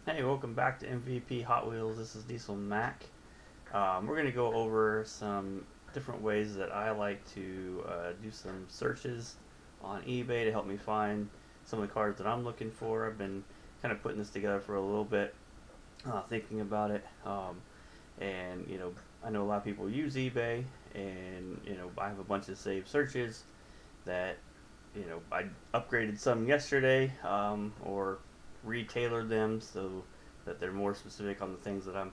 Hey, welcome back to MVP Hot Wheels. This is Diesel Mac. We're going to go over some different ways that I like to do some searches on eBay to help me find some of the cars that I'm looking for. I've been kind of putting this together for a little bit, thinking about it. And, I know a lot of people use eBay, and, I have a bunch of saved searches that I upgraded some yesterday, or retailored them so that they're more specific on the things that I'm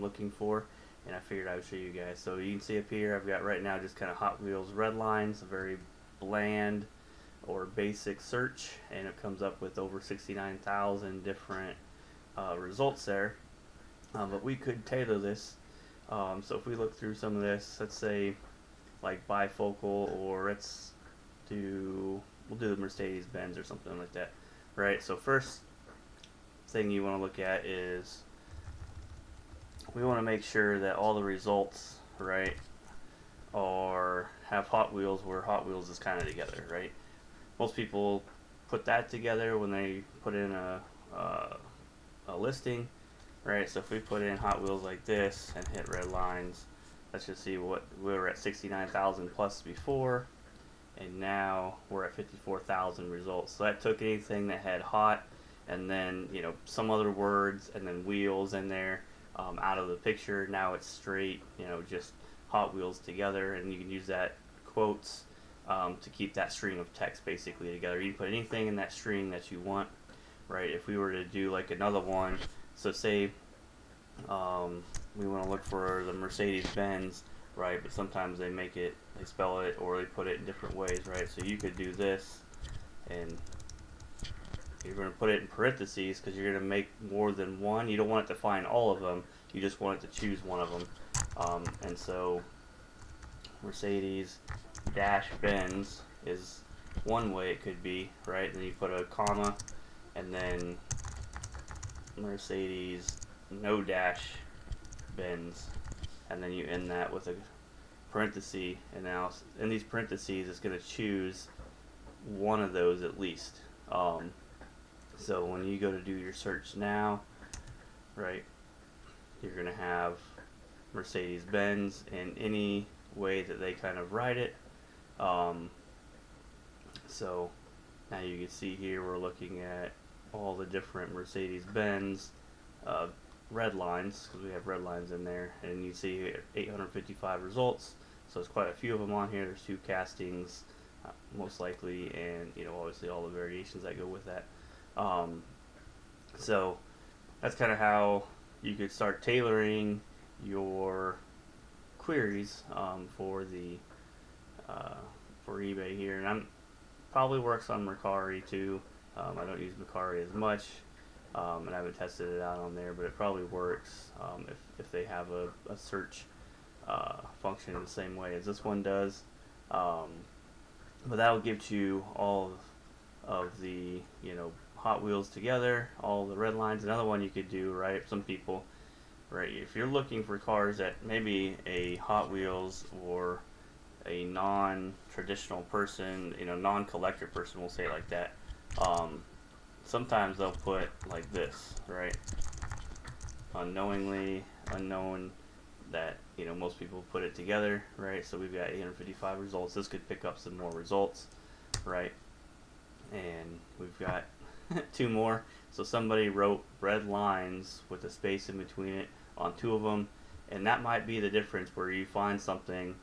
looking for, and I figured I would show you guys. So you can see up here I've got right now just kind of Hot Wheels red lines, a very bland or basic search, and it comes up with over 69,000 different results there. But we could tailor this. So if we look through some of this, let's say like bifocal, or we'll do the Mercedes Benz or something like that, right? So first thing you want to look at is we want to make sure that all the results, right, are have Hot Wheels where Hot Wheels is kind of together, right? Most people put that together when they put in a listing, right? So if we put in Hot Wheels like this and hit red lines, let's just see what we were at 69,000 plus before, and now we're at 54,000 results. So that took anything that had hot and then some other words and then wheels in there, out of the picture. Now it's straight, just Hot Wheels together, and you can use that quotes to keep that string of text basically together. You can put anything in that string that you want, right? If we were to do like another one, so say we want to look for the Mercedes Benz, right? But sometimes they spell it, or they put it in different ways, right? So you could do this, and you're going to put it in parentheses because you're going to make more than one. You don't want it to find all of them. You just want it to choose one of them. And so Mercedes dash Benz is one way it could be, right? Then you put a comma, and then Mercedes no dash Benz, and then you end that with a parenthesis, and now in these parentheses it's going to choose one of those at least. So when you go to do your search now, right, you're going to have Mercedes Benz in any way that they kind of write it. So now you can see here we're looking at all the different Mercedes Benz red lines, because we have red lines in there, and you see 855 results. So there's quite a few of them on here. There's two castings, most likely, and obviously all the variations that go with that. So that's kind of how you could start tailoring your queries for eBay here. And I'm probably works on Mercari too. I don't use Mercari as much, and I haven't tested it out on there, but it probably works if they have a search function in the same way as this one does. But that'll give you all of the Hot Wheels together, all the red lines. Another one you could do, right? Some people, right? If you're looking for cars that maybe a Hot Wheels or a non-traditional person, non-collector person, we'll say it like that. Sometimes they'll put like this, right? Unknowingly, unknown, that most people put it together, right? So we've got 855 results. This could pick up some more results, right? And we've got two more. So somebody wrote red lines with a space in between it on two of them, and that might be the difference where you find something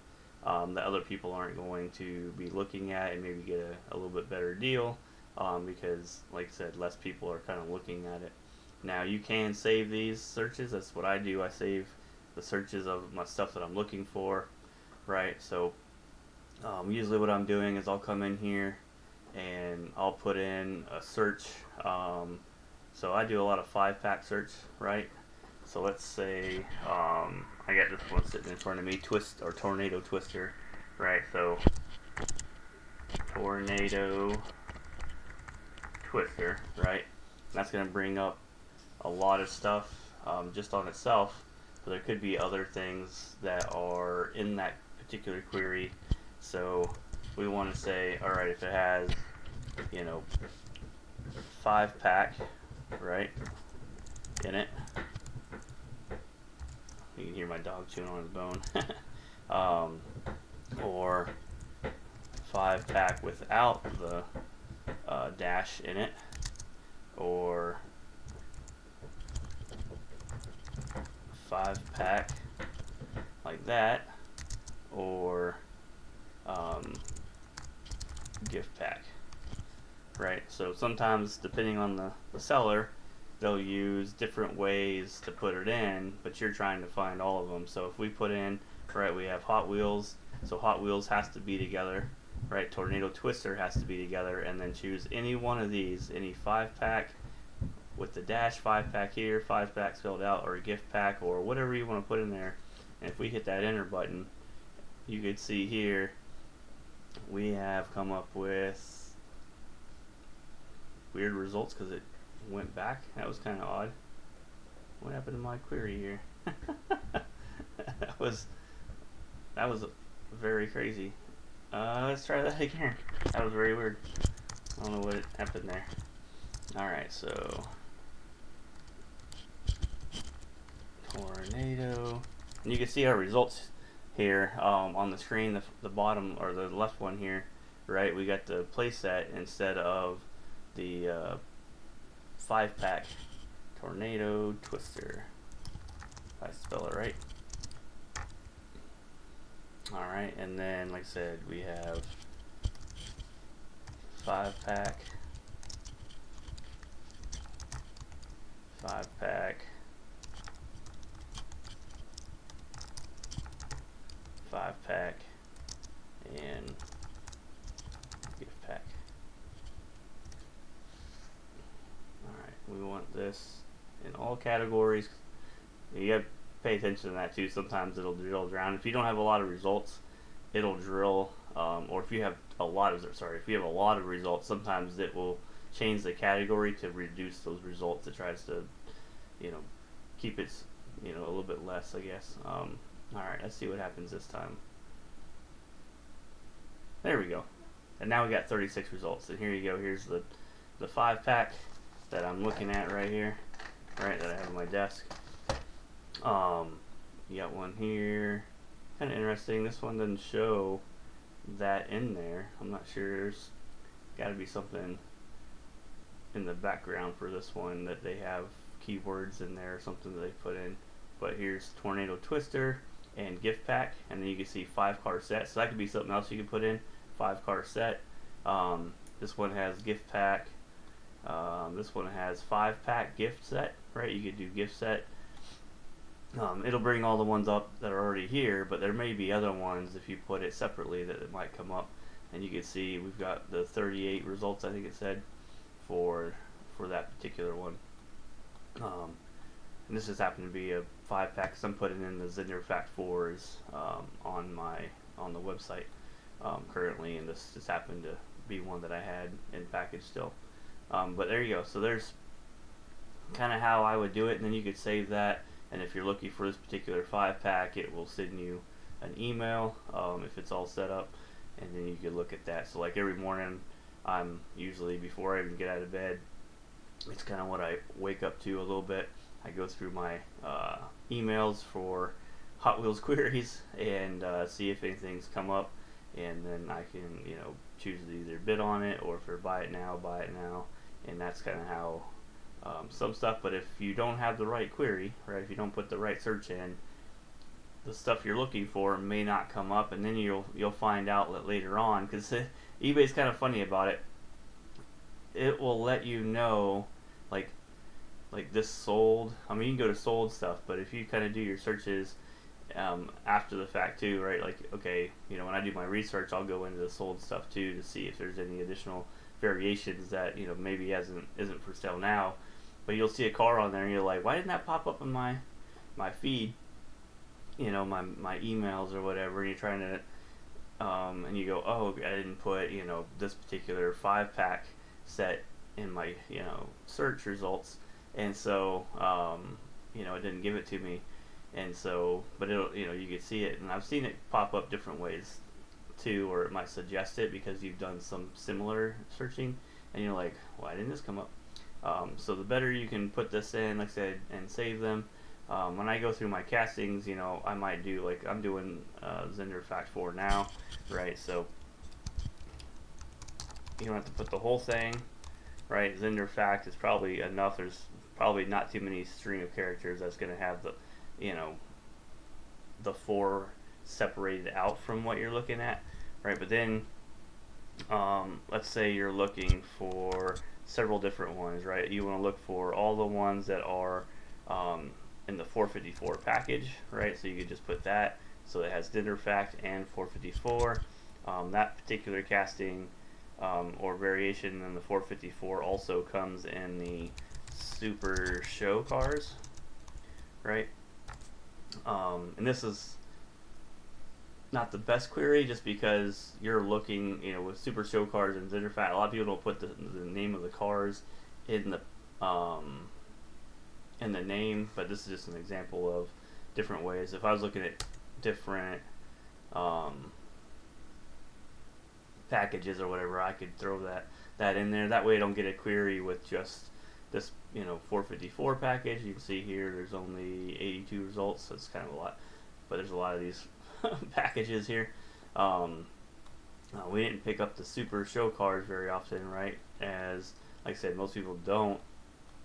that other people aren't going to be looking at, and maybe get a little bit better deal, because like I said, less people are kind of looking at it. Now you can save these searches. That's what I do. I save the searches of my stuff that I'm looking for, right? So usually what I'm doing is I'll come in here and I'll put in a search. So I do a lot of 5-pack search, right? So let's say I got this one sitting in front of me, tornado twister, right? So tornado twister, right? And that's going to bring up a lot of stuff just on itself, but there could be other things that are in that particular query. So we want to say, all right, if it has 5-pack, right, in it. You can hear my dog chewing on his bone. Or 5-pack without the dash in it, or 5-pack like that, or gift pack, right? So sometimes, depending on the seller, they'll use different ways to put it in, but you're trying to find all of them. So if we put in, right, we have Hot Wheels, so Hot Wheels has to be together, right? Tornado Twister has to be together, and then choose any one of these, any 5-pack with the dash, 5-pack here, 5-pack spelled out, or a gift pack, or whatever you want to put in there. And if we hit that enter button, you could see here we have come up with weird results because it went back. That was kind of odd. What happened to my query here? that was very crazy. Let's try that again. That was very weird. I don't know what happened there. Alright, so tornado. And you can see our results here on the screen, the bottom or the left one here, right? We got the playset instead of the 5-pack Tornado Twister. If I spell it right. Alright, and then like I said, we have 5-pack, 5-pack, 5-pack, and gift pack. Alright, we want this in all categories. You gotta pay attention to that too. Sometimes it'll drill around. If you don't have a lot of results, it'll drill, or if you have a lot of results, sometimes it will change the category to reduce those results. It tries to, keep it, a little bit less, I guess. Alright, let's see what happens this time. There we go. And now we got 36 results. And here you go. Here's the 5-pack that I'm looking at right here, right, that I have on my desk. You got one here. Kind of interesting. This one doesn't show that in there. I'm not sure. There's got to be something in the background for this one that they have keywords in there or something that they put in. But here's Tornado Twister and gift pack, and then you can see 5-car set. So that could be something else you could put in. 5-car set. This one has gift pack. This one has 5-pack gift set. Right? You could do gift set. It'll bring all the ones up that are already here, but there may be other ones if you put it separately that it might come up. And you can see we've got the 38 results, I think it said, for that particular one. And this just happened to be a 5-pack, because I'm putting in the Zinger Fact 4s on the website currently, and this just happened to be one that I had in package still. But there you go. So there's kind of how I would do it, and then you could save that. And if you're looking for this particular 5-pack, it will send you an email if it's all set up, and then you can look at that. So like every morning, I'm usually, before I even get out of bed, it's kind of what I wake up to a little bit. I go through my emails for Hot Wheels queries and see if anything's come up, and then I can choose to either bid on it, or for buy it now, and that's kind of how some stuff. But if you don't have the right query, right, if you don't put the right search in, the stuff you're looking for may not come up, and then you'll find out that later on, because eBay's kind of funny about it. It will let you know, like this sold. I mean, you can go to sold stuff, but if you kind of do your searches after the fact too, right? Like, okay, when I do my research, I'll go into the sold stuff too to see if there's any additional variations that maybe isn't for sale now. But you'll see a car on there, and you're like, why didn't that pop up in my feed? My emails or whatever. And you're trying to, and you go, oh, I didn't put this particular 5-pack set in my search results, and so it didn't give it to me. And so, but it'll you can see it, and I've seen it pop up different ways too, or it might suggest it because you've done some similar searching, and you're like, why didn't this come up? So the better you can put this in, like I said, and save them. When I go through my castings, you know, I might do, like I'm doing Zender Fact 4 now, right? So you don't have to put the whole thing, right? Zender Fact is probably enough. There's probably not too many string of characters that's going to have the, you know, the 4 separated out from what you're looking at, right? But then, let's say you're looking for several different ones, right? You want to look for all the ones that are in the 454 package, right? So you could just put that. So it has Zender Fact and 454. That particular casting or variation in the 454 also comes in the Super Show cars, right? And this is not the best query just because you're looking, you know, with Super Show cars and Zender Fact, a lot of people don't put the name of the cars in the name, but this is just an example of different ways. If I was looking at different packages or whatever, I could throw that in there. That way I don't get a query with just this, you know, 454 package. You can see here there's only 82 results, so it's kind of a lot, but there's a lot of these packages here. We didn't pick up the Super Show cars very often, right? As like I said, most people don't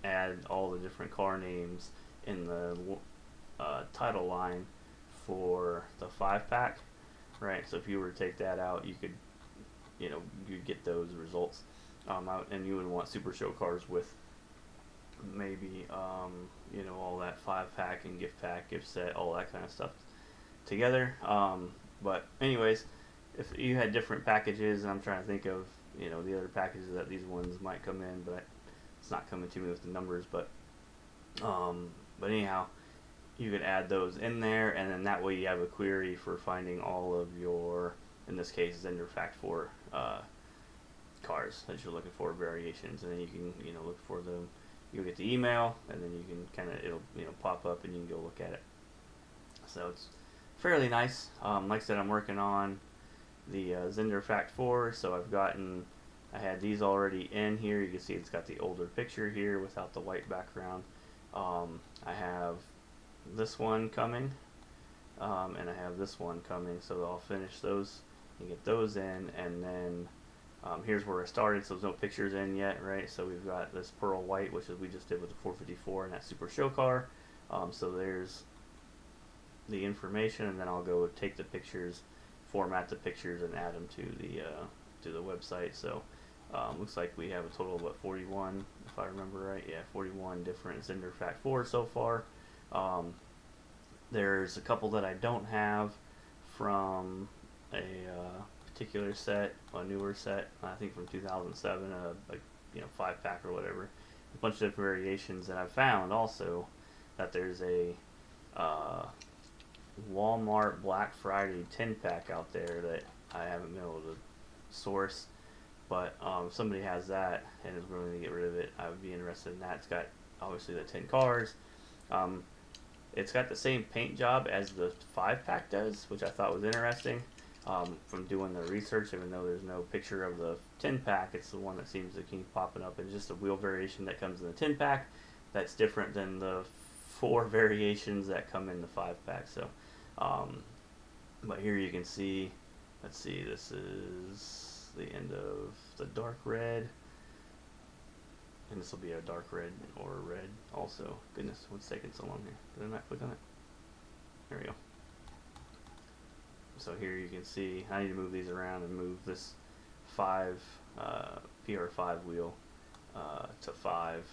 add all the different car names in the title line for the 5-pack, right? So if you were to take that out, you could, you know, you get those results out, and you would want Super Show cars with maybe you know, all that 5-pack and gift set, all that kind of stuff together. But anyways, if you had different packages, and I'm trying to think of, you know, the other packages that these ones might come in, but it's not coming to me with the numbers. But anyhow, you could add those in there, and then that way you have a query for finding all of your, in this case, Zender Fact 4 cars that you're looking for, variations, and then you can, you know, look for them. You'll get the email, and then you can kind of, it'll, you know, pop up, and you can go look at it. So it's fairly nice. Like I said, I'm working on the Zender Fact 4, so I had these already in here. You can see it's got the older picture here without the white background. I have this one coming, and I have this one coming, so I'll finish those and get those in, and then here's where I started, so there's no pictures in yet, right? So we've got this pearl white, which is we just did with the 454 and that Super Show car. So there's the information, and then I'll go take the pictures, format the pictures, and add them to the website. So looks like we have a total of, what, 41, if I remember right? Yeah, 41 different Zender Fact 4 so far. There's a couple that I don't have from a particular set, a newer set, I think from 2007, like, you know, 5-pack or whatever. A bunch of different variations that I've found also, that there's a Walmart Black Friday 10-pack out there that I haven't been able to source, but if somebody has that and is willing to get rid of it, I would be interested in that. It's got obviously the 10 cars. It's got the same paint job as the 5-pack does, which I thought was interesting. From doing the research, even though there's no picture of the 10-pack, it's the one that seems to keep popping up. It's just a wheel variation that comes in the 10-pack that's different than the 4 variations that come in the 5-pack. So, but here you can see, let's see, this is the end of the dark red, and this will be a dark red or red also. Goodness, what's taking so long here? Did I not click on it? There we go. So here you can see, I need to move these around and move this 5 PR5 wheel to 5.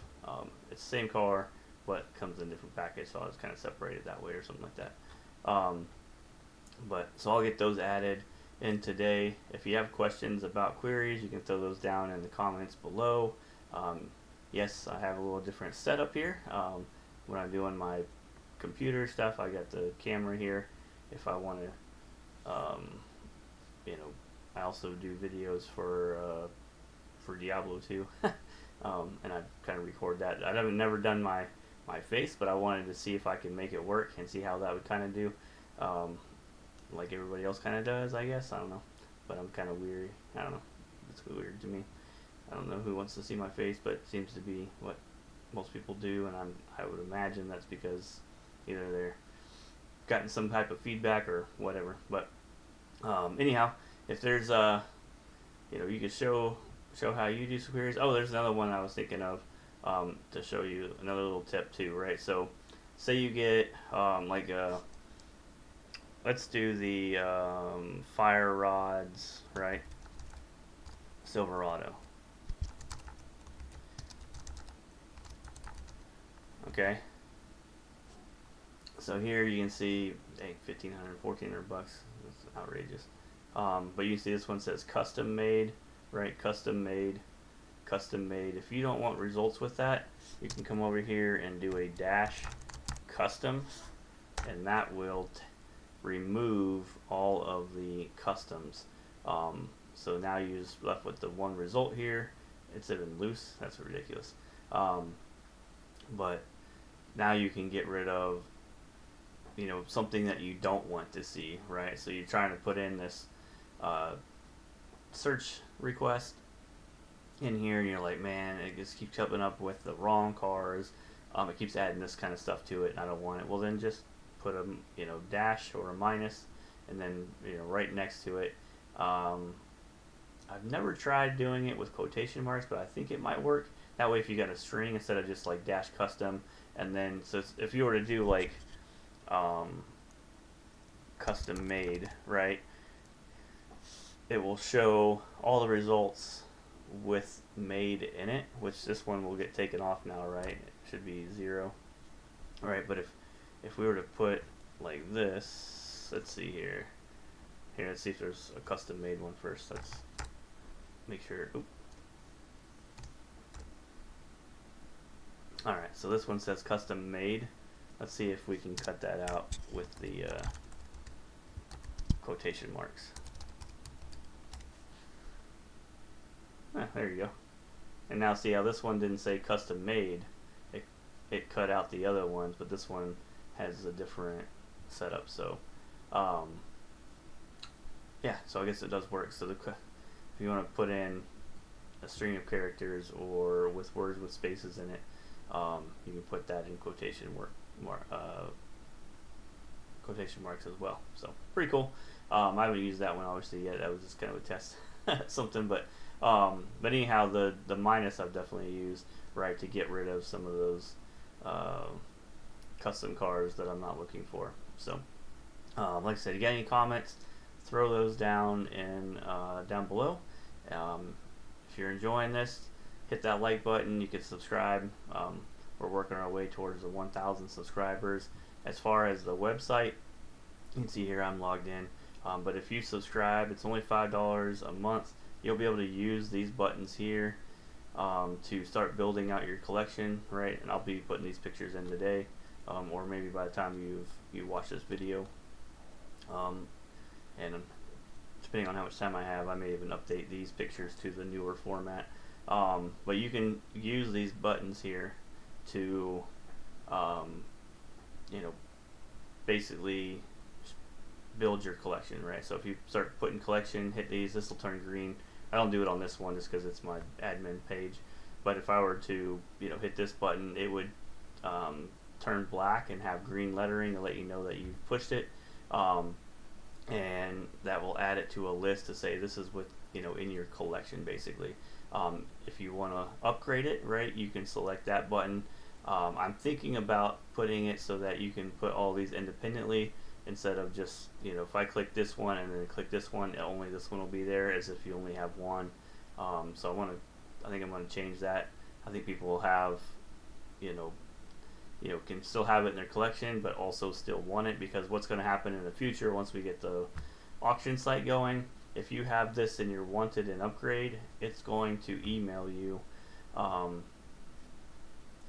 It's the same car, but comes in a different package, so I'll just kind of separate it that way or something like that. But so I'll get those added in today. If you have questions about queries, you can throw those down in the comments below. Yes, I have a little different setup here. When I'm doing my computer stuff, I got the camera here. If I want to, you know, I also do videos for Diablo 2, and I kind of record that. I've never done my face, but I wanted to see if I can make it work and see how that would kind of do, like everybody else kind of does, I guess. I don't know, but I'm kind of weary. I don't know. It's weird to me. I don't know who wants to see my face, but it seems to be what most people do, and I would imagine that's because either they're gotten some type of feedback or whatever. But anyhow, if there's you could show how you do some queries. Oh, there's another one I was thinking of to show you another little tip too, right? So, say you get let's do the fire rods, right? Silverado. Okay. So here you can see, hey, 1,500, 1,400 bucks. That's outrageous. But you can see this one says custom made, right? Custom made, custom made. If you don't want results with that, you can come over here and do a dash custom, and that will remove all of the customs. So now you're just left with the one result here. It's even loose. That's ridiculous. But now you can get rid of something that you don't want to see, right? So you're trying to put in this search request in here, and you're like, man, it just keeps coming up with the wrong cars. It keeps adding this kind of stuff to it, and I don't want it. Well, then just put a dash or a minus, and then right next to it. I've never tried doing it with quotation marks, but I think it might work. That way, if you got a string instead of just like dash custom, and then so if you were to do like custom made, right, it will show all the results with made in it, which this one will get taken off now, right? It should be 0, right? But if we were to put like this, let's see here, let's see if there's a custom made one first. Let's make sure. Oop. All right, so this one says custom made. Let's see if we can cut that out with the quotation marks. There you go. And now see how this one didn't say custom made. It cut out the other ones, but this one has a different setup. So yeah, so I guess it does work. So if you want to put in a string of characters or with words with spaces in it, you can put that in quotation marks as well. So pretty cool. I haven't used that one obviously yet. That was just kind of a test something, but anyhow, the minus I've definitely used, right, to get rid of some of those custom cars that I'm not looking for. So like I said, you got any comments, throw those down below. If you're enjoying this, hit that like button. You can subscribe. We're working our way towards the 1,000 subscribers. As far as the website, you can see here I'm logged in. But if you subscribe, it's only $5 a month. You'll be able to use these buttons here to start building out your collection, right? And I'll be putting these pictures in today, or maybe by the time you watch this video. And depending on how much time I have, I may even update these pictures to the newer format. But you can use these buttons here to, basically build your collection, right? So if you start putting collection, hit these, this will turn green. I don't do it on this one just because it's my admin page. But if I were to, hit this button, it would turn black and have green lettering to let you know that you've pushed it. And that will add it to a list to say this is what, in your collection basically. If you want to upgrade it, right, you can select that button. I'm thinking about putting it so that you can put all these independently instead of just, if I click this one and then click this one, only this one will be there as if you only have one. So I think I'm going to change that. I think people will have, can still have it in their collection, but also still want it, because what's going to happen in the future once we get the auction site going, if you have this in your wanted and upgrade, it's going to email you,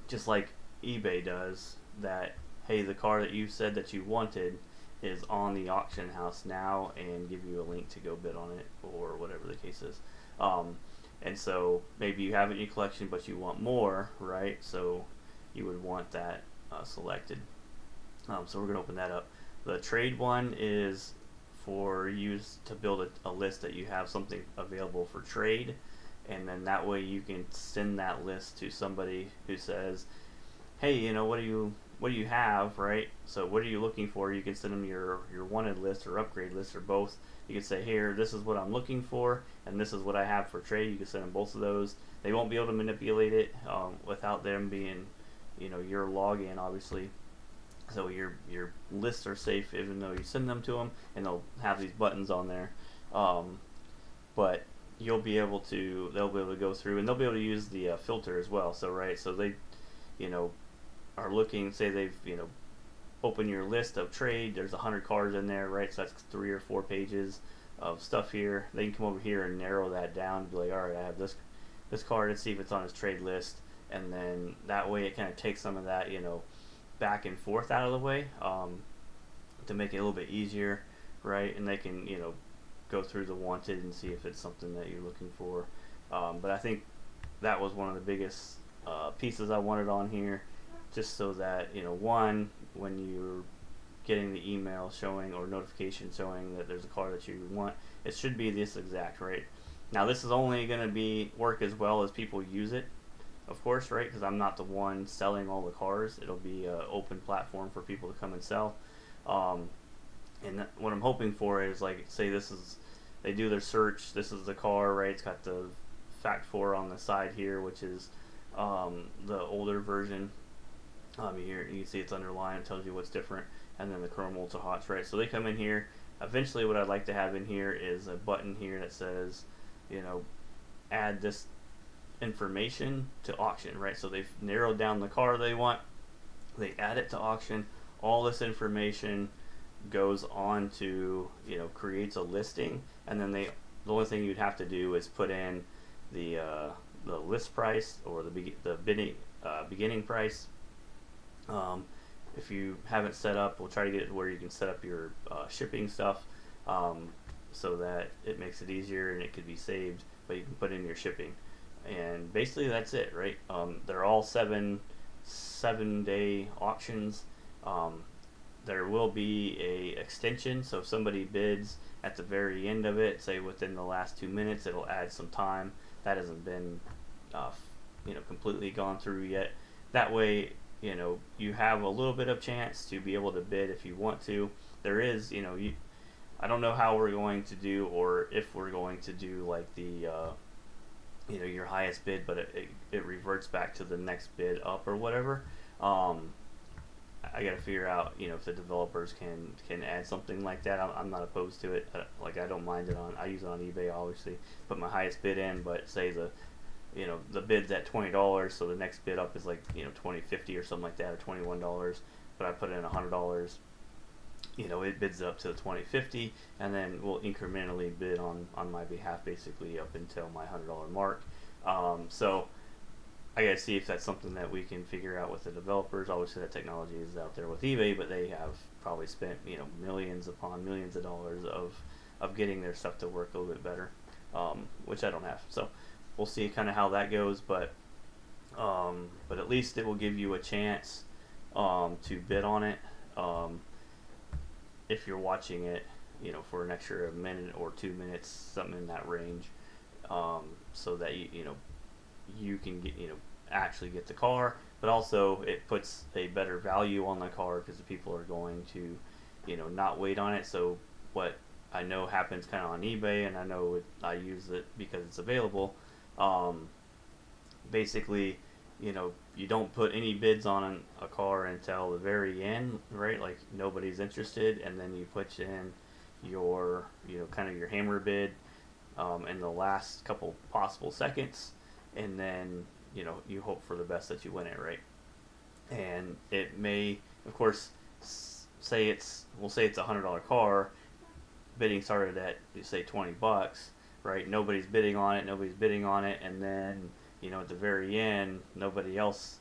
just like eBay does, that, hey, the car that you said that you wanted is on the auction house now, and give you a link to go bid on it, or whatever the case is. And so maybe you have it in your collection, but you want more, right? So you would want that selected. So we're going to open that up. The trade one is for use to build a list that you have something available for trade, and then that way you can send that list to somebody who says, hey, what do you have, right? So what are you looking for? You can send them your wanted list or upgrade list or both. You can say, here, this is what I'm looking for, and this is what I have for trade. You can send them both of those. They won't be able to manipulate it without them being, your login, obviously. So your lists are safe even though you send them to them, and they'll have these buttons on there. Um, but they'll be able to go through, and they'll be able to use the filter as well. So right, so they, you know, are looking. Say they've open your list of trade. There's 100 cards in there, right? So that's 3 or 4 pages of stuff here. They can come over here and narrow that down. And be like, all right, I have this card. Let's see if it's on his trade list, and then that way it kind of takes some of that back and forth out of the way, to make it a little bit easier, right? And they can go through the wanted and see if it's something that you're looking for. But I think that was one of the biggest pieces I wanted on here, just so that one, when you're getting the email showing or notification showing that there's a car that you want, it should be this exact, right? Now this is only going to be work as well as people use it, of course, right? Because I'm not the one selling all the cars. It'll be an open platform for people to come and sell. And what I'm hoping for is, like, say they do their search. This is the car, right? It's got the Fact 4 on the side here, which is the older version. Here you can see it's underlined. It tells you what's different, and then the Chrome Ultra Hots, right? So they come in here. Eventually, what I'd like to have in here is a button here that says, add this information to auction, right? So they've narrowed down the car they want. They add it to auction. All this information goes on to creates a listing, and then the only thing you'd have to do is put in the list price or the beginning price. If you haven't set up, we'll try to get it where you can set up your shipping stuff, so that it makes it easier and it could be saved, but you can put in your shipping, and basically that's it, right? They're all 7-day auctions. There will be a extension, so if somebody bids at the very end of it, say within the last 2 minutes, it'll add some time. That hasn't been completely gone through yet. That way you have a little bit of chance to be able to bid if you want to. There is I don't know how we're going to do, or if we're going to do like the your highest bid, but it reverts back to the next bid up or whatever. I got to figure out, if the developers can add something like that. I'm not opposed to it. Like, I don't mind it I use it on eBay, obviously. Put my highest bid in, but say the bid's at $20, so the next bid up is like $20.50 or something like that, or $21. But I put in $100. It bids up to the $20.50, and then we'll incrementally bid on my behalf, basically up until my $100 mark. So I gotta see if that's something that we can figure out with the developers. Obviously, that technology is out there with eBay, but they have probably spent millions upon millions of dollars of getting their stuff to work a little bit better, which I don't have. So we'll see kind of how that goes, but at least it will give you a chance to bid on it if you're watching it, for an extra minute or 2 minutes, something in that range, so that you can get actually get the car, but also it puts a better value on the car because the people are going to not wait on it. So what I know happens kind of on eBay, and I know I use it because it's available. Basically, you don't put any bids on a car until the very end, right? Like, nobody's interested, and then you put in your kind of your hammer bid in the last couple possible seconds, and then you hope for the best that you win it, right? And it may, of course, we'll say it's $100 car. Bidding started at, say, $20, right? Nobody's bidding on it, and then at the very end, nobody else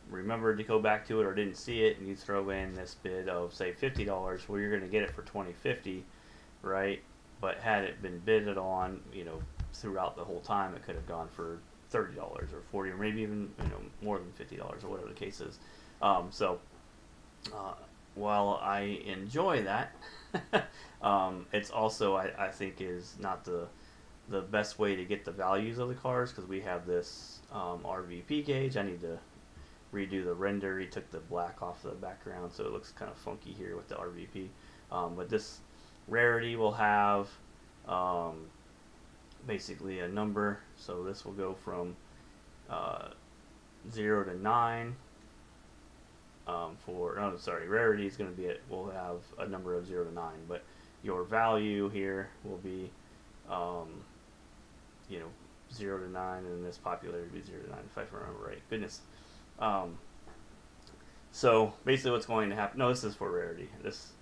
remembered to go back to it or didn't see it, and you throw in this bid of, say, $50, well, you're going to get it for $20.50, right? But had it been bidded on throughout the whole time, it could have gone for $30 or $40, or maybe even more than $50, or whatever the case is. So while I enjoy that, it's also, I think, is not the the best way to get the values of the cars, because we have this RVP gauge. I need to redo the render. He took the black off the background, so it looks kind of funky here with the RVP. But this rarity will have basically a number. So this will go from 0 to 9. Rarity is going to be we'll have a number of 0 to 9, but your value here will be, you know, 0 to 9, and this popularity will be 0 to 9, if I remember right. Goodness. So basically what's going to happen, no, this is for rarity. This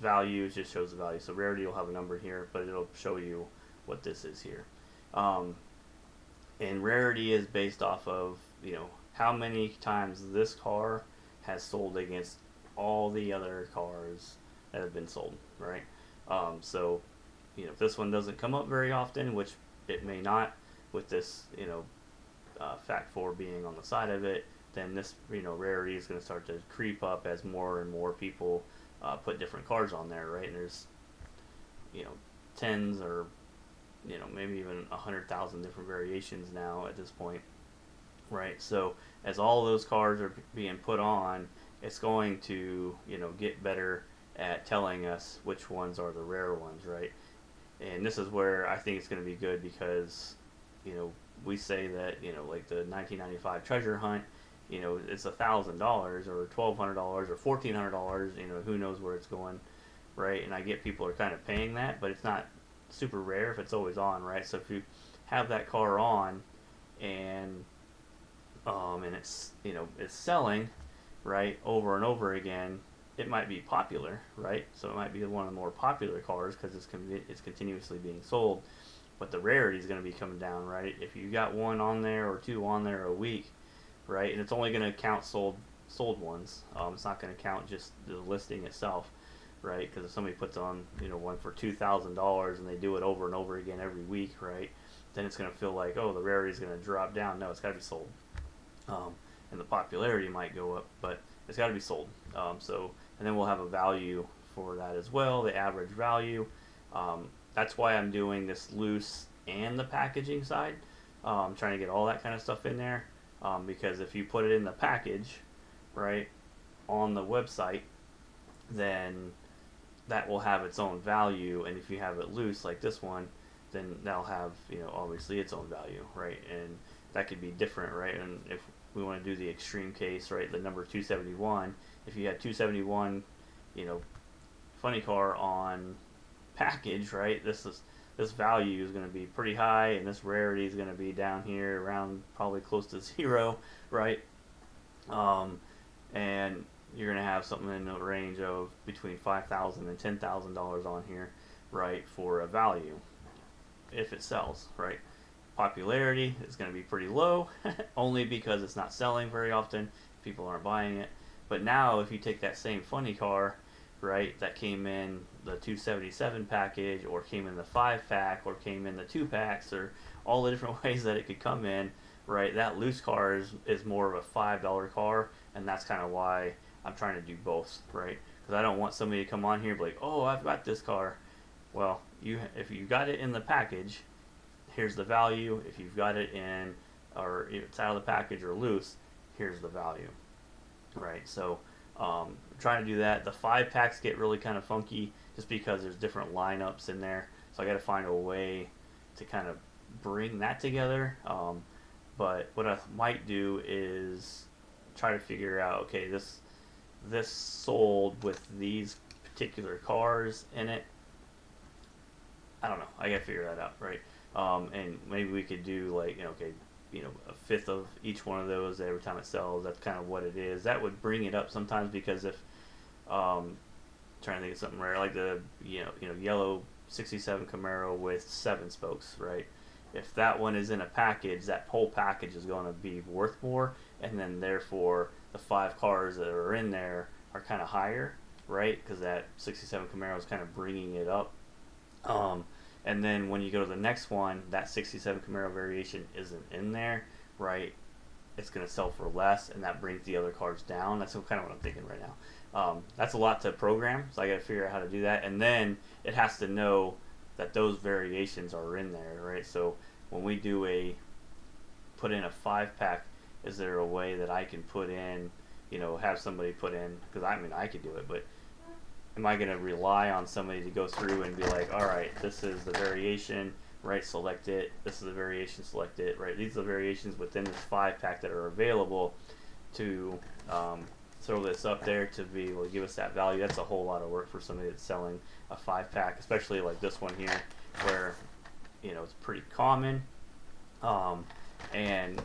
value just shows the value. So rarity will have a number here, but it'll show you what this is here. And rarity is based off of, you know, how many times this car has sold against all the other cars that have been sold, right? So, you know, if this one doesn't come up very often, which it may not, with this, you know, fact 4 being on the side of it, then this, you know, rarity is going to start to creep up as more and more people put different cars on there, right? And there's, you know, tens or, you know, maybe even 100,000 different variations now at this point, right? So as all those cars are being put on, it's going to, you know, get better at telling us which ones are the rare ones, right? And this is where I think it's going to be good, because, you know, we say that, you know, like the 1995 treasure hunt, you know, it's $1,000 or $1,200 or $1,400, you know, who knows where it's going, right? And I get people are kind of paying that, but it's not super rare if it's always on, right? So if you have that car on and it's, you know, it's selling, right, over and over again, it might be popular, right? So it might be one of the more popular cars because it's continuously being sold, but the rarity is going to be coming down, right? If you got one on there or two on there a week, right, and it's only going to count sold ones. It's not going to count just the listing itself, right? Because if somebody puts on, you know, one for $2,000 and they do it over and over again every week, right, then it's going to feel like, oh, the rarity is going to drop down. No, it's got to be sold. And the popularity might go up, but it's got to be sold. And then we'll have a value for that as well, the average value. That's why I'm doing this loose and the packaging side. I'm trying to get all that kind of stuff in there, because if you put it in the package, right, on the website, then that will have its own value, and if you have it loose like this one, then that'll have, you know, obviously its own value, right? And that could be different, right? And if we want to do the extreme case, right, the number 271, if you had 271, you know, funny car on package, right, this value is going to be pretty high, and this rarity is going to be down here around probably close to 0, right? And you're going to have something in the range of between $5,000 and $10,000 on here, right, for a value if it sells, right? Popularity is going to be pretty low, only because it's not selling very often. People aren't buying it. But now, if you take that same funny car, right, that came in the 277 package, or came in the 5-pack, or came in the 2-packs, or all the different ways that it could come in, right, that loose car is more of a $5 car, and that's kind of why I'm trying to do both, right? Because I don't want somebody to come on here and be like, oh, I've got this car. Well, if you got it in the package, here's the value. If you've got it in, or it's out of the package or loose, here's the value, right? So trying to do that. The 5-packs get really kind of funky just because there's different lineups in there, so I got to find a way to kind of bring that together. But what I might do is try to figure out, okay, this sold with these particular cars in it. I don't know. I gotta figure that out, right? And maybe we could do like, okay, a fifth of each one of those every time it sells. That's kind of what it is. That would bring it up sometimes, because if trying to think of something rare, like the yellow '67 Camaro with 7 spokes, right? If that one is in a package, that whole package is going to be worth more, and then therefore the 5 cars that are in there are kind of higher, right? Because that '67 Camaro is kind of bringing it up. And then when you go to the next one, that '67 Camaro variation isn't in there, right? It's going to sell for less, and that brings the other cars down. That's kind of what I'm thinking right now. That's a lot to program, so I got to figure out how to do that. And then it has to know that those variations are in there, right? So when we do put in a 5-pack, is there a way that I can put in, have somebody put in, because I mean I could do it, but am I going to rely on somebody to go through and be like, all right, this is the variation, right, select it, this is the variation, select it, right, these are the variations within this 5-pack that are available to throw this up there to be able to give us that value. That's a whole lot of work for somebody that's selling a 5-pack, especially like this one here, where it's pretty common, and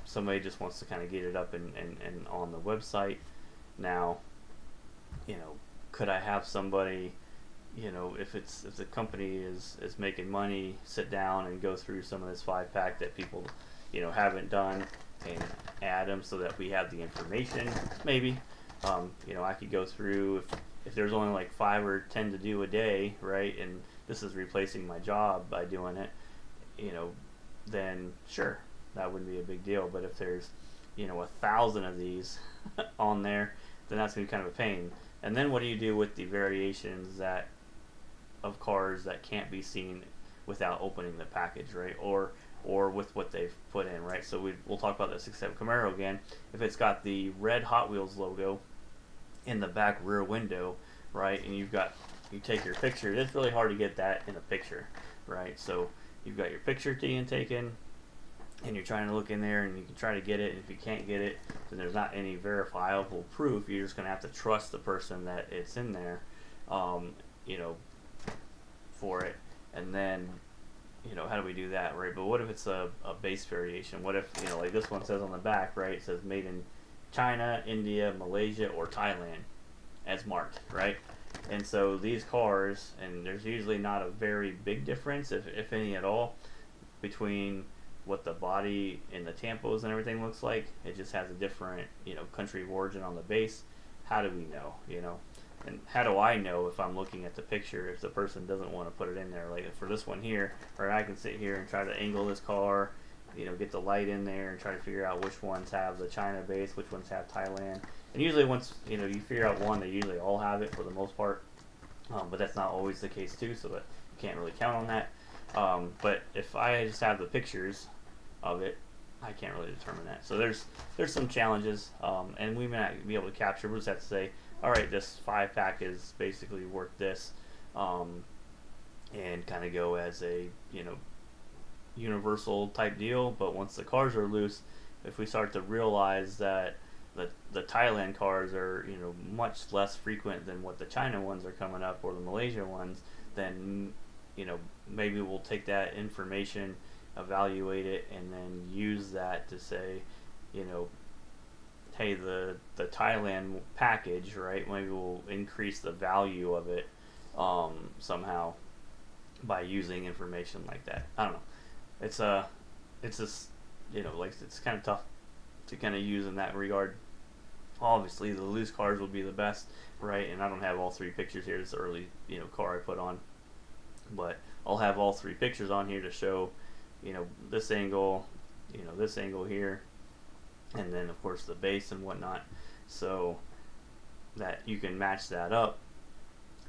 somebody just wants to kind of get it up and on the website. Now, could I have somebody, if the company is making money, sit down and go through some of this 5-pack that people haven't done, and add them so that we have the information. Maybe I could go through, if there's only like 5 or 10 to do a day, right, and this is replacing my job by doing it, then sure, that wouldn't be a big deal. But if there's 1,000 of these on there, then that's gonna be kind of a pain. And then what do you do with the variations of cars that can't be seen without opening the package, right? Or with what they've put in, right? So we'll talk about the 67 Camaro again. If it's got the red Hot Wheels logo in the back rear window, right, and you take your picture, it's really hard to get that in a picture, right? So you've got your picture being taken, and you're trying to look in there, and you can try to get it, and if you can't get it, then there's not any verifiable proof. You're just going to have to trust the person that it's in there, for it. And then how do we do that, right? But what if it's a base variation? What if, like this one says on the back, right? It says made in China, India, Malaysia, or Thailand as marked, right? And so these cars, and there's usually not a very big difference, if any at all, between what the body and the tampos and everything looks like. It just has a different, country of origin on the base. How do we know, And how do I know if I'm looking at the picture if the person doesn't want to put it in there? Like for this one here, or I can sit here and try to angle this car, get the light in there and try to figure out which ones have the China base, which ones have Thailand. And usually once, you figure out one, they usually all have it for the most part. But that's not always the case too, so that you can't really count on that. But if I just have the pictures of it, I can't really determine that. So there's some challenges, and we may not be able to capture. We just have to say, all right, this 5-pack is basically worth this, and kind of go as a universal type deal. But once the cars are loose, if we start to realize that the Thailand cars are much less frequent than what the China ones are coming up, or the Malaysia ones, then maybe we'll take that information, evaluate it, and then use that to say, hey, the Thailand package, right? Maybe we'll increase the value of it somehow by using information like that. I don't know. It's just like it's kind of tough to kind of use in that regard. Obviously, the loose cars will be the best, right? And I don't have all 3 pictures here. This early car I put on, but I'll have all 3 pictures on here to show this angle, this angle here, and then of course the base and whatnot, so that you can match that up.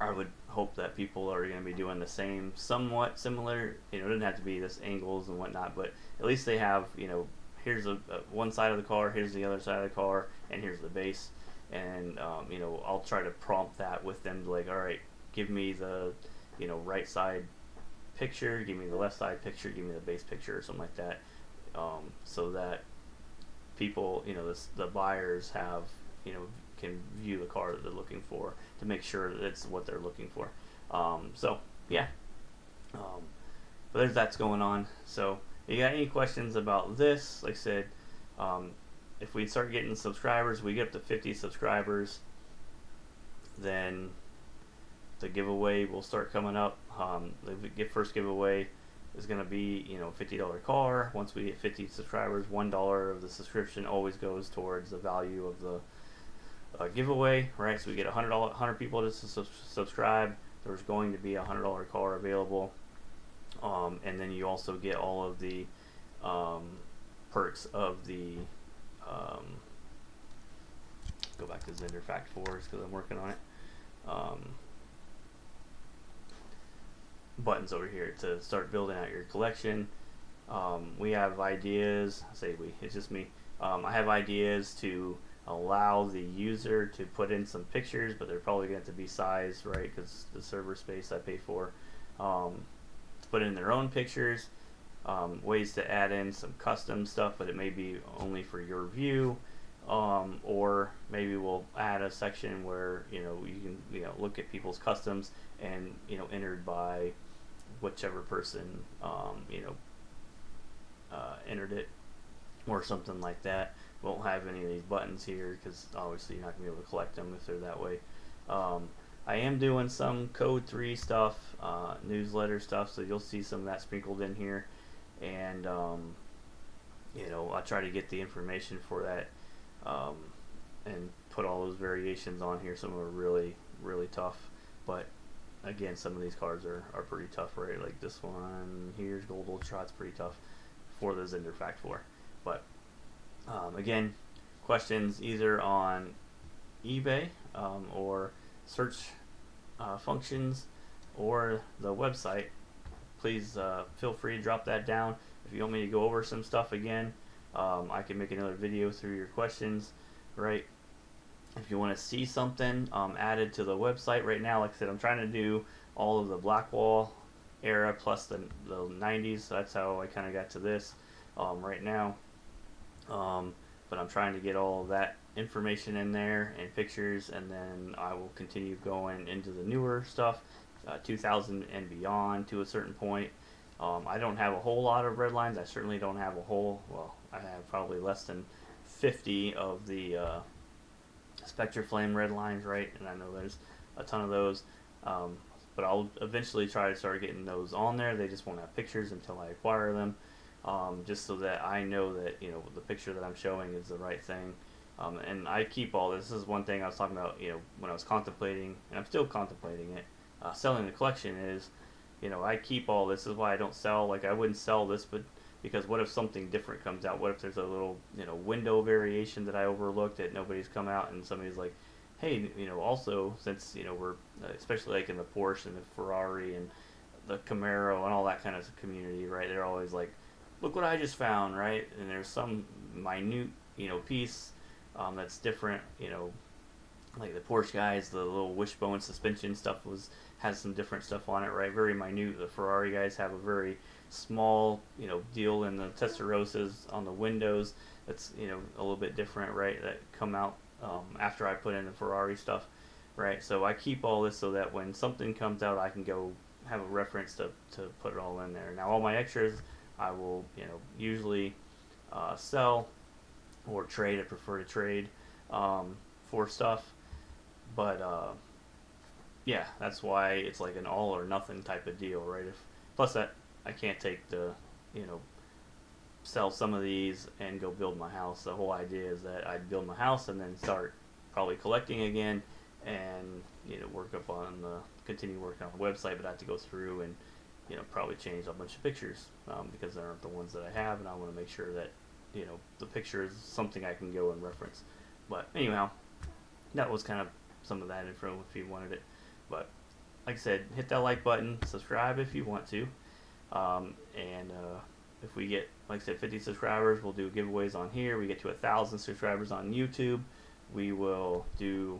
I would hope that people are going to be doing the same, somewhat similar. It doesn't have to be this angles and whatnot, but at least they have, here's one side of the car, here's the other side of the car, and here's the base. And I'll try to prompt that with them, like, all right, give me the right side picture, give me the left side picture, give me the base picture, or something like that, so that people, the buyers have, can view the car that they're looking for to make sure that it's what they're looking for. So yeah, but that's going on. So if you got any questions about this, like I said, if we start getting subscribers, we get up to 50 subscribers, then the giveaway will start coming up. The first giveaway is going to be $50 car. Once we get 50 subscribers, $1 of the subscription always goes towards the value of the giveaway, right? So we get 100 people to subscribe. There's going to be a $100 car available, and then you also get all of the perks of the go back to Zender Fact 4s because I'm working on it. buttons over here to start building out your collection. We have ideas. I say we, it's just me. I have ideas to allow the user to put in some pictures, but they're probably going to be sized right because the server space I pay for. To put in their own pictures, ways to add in some custom stuff, but it may be only for your view. Or maybe we'll add a section where you can look at people's customs and entered by whichever person entered it or something like that. Won't have any of these buttons here because obviously you're not going to be able to collect them if they're that way. I am doing some code 3 stuff, newsletter stuff, so you'll see some of that sprinkled in here, and I'll try to get the information for that and put all those variations on here. Some are really tough, but again, some of these cards are pretty tough, right? Like this one here's Gold Ultrat's pretty tough for the Zinder Fact 4. But again, questions either on eBay or search functions or the website, please feel free to drop that down. If you want me to go over some stuff again, I can make another video through your questions, right? If you want to see something added to the website right now, like I said, I'm trying to do all of the Blackwall era plus the 90s, so that's how I kind of got to this right now. But I'm trying to get all of that information in there and pictures, and then I will continue going into the newer stuff, 2000 and beyond to a certain point. I don't have a whole lot of red lines. I certainly don't have I have probably less than 50 of the Spectraflame red lines, right? And I know there's a ton of those, but I'll eventually try to start getting those on there. They just won't have pictures until I acquire them, just so that I know that the picture that I'm showing is the right thing. And I keep all this. This is one thing I was talking about, when I was contemplating, and I'm still contemplating it, selling the collection is, I keep all this. This is why I don't sell. Like, I wouldn't sell this, but because what if something different comes out? What if there's a little, window variation that I overlooked that nobody's come out and somebody's like, hey, also since, we're, especially like in the Porsche and the Ferrari and the Camaro and all that kind of community, right? They're always like, look what I just found, right? And there's some minute, piece that's different, like the Porsche guys, the little wishbone suspension stuff has some different stuff on it, right? Very minute. The Ferrari guys have a very small, deal in the Testarossas on the windows that's, a little bit different, right? That come out after I put in the Ferrari stuff, right? So I keep all this so that when something comes out, I can go have a reference to put it all in there. Now, all my extras, I will, usually sell or trade. I prefer to trade for stuff. But yeah, that's why it's like an all or nothing type of deal, right? Plus that I can't take the, sell some of these and go build my house. The whole idea is that I'd build my house and then start probably collecting again, and work up on continue working on the website. But I have to go through and probably change a bunch of pictures because they aren't the ones that I have, and I want to make sure that the picture is something I can go and reference. But anyhow, that was kind of some of that info if you wanted it. But like I said, hit that like button, subscribe if you want to, and if we get, like I said, 50 subscribers, we'll do giveaways on here. We get to 1,000 subscribers on YouTube, we will do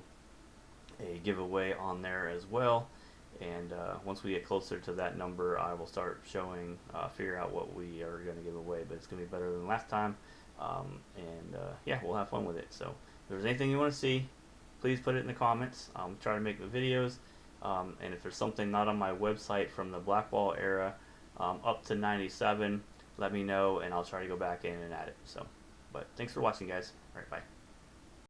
a giveaway on there as well. And once we get closer to that number, I will start showing, figure out what we are going to give away. But it's going to be better than last time, and yeah, we'll have fun with it. So if there's anything you want to see, please put it in the comments. Try to make the videos, and if there's something not on my website from the Blackwall era up to 97, let me know, and I'll try to go back in and add it. So, but thanks for watching, guys. All right, bye.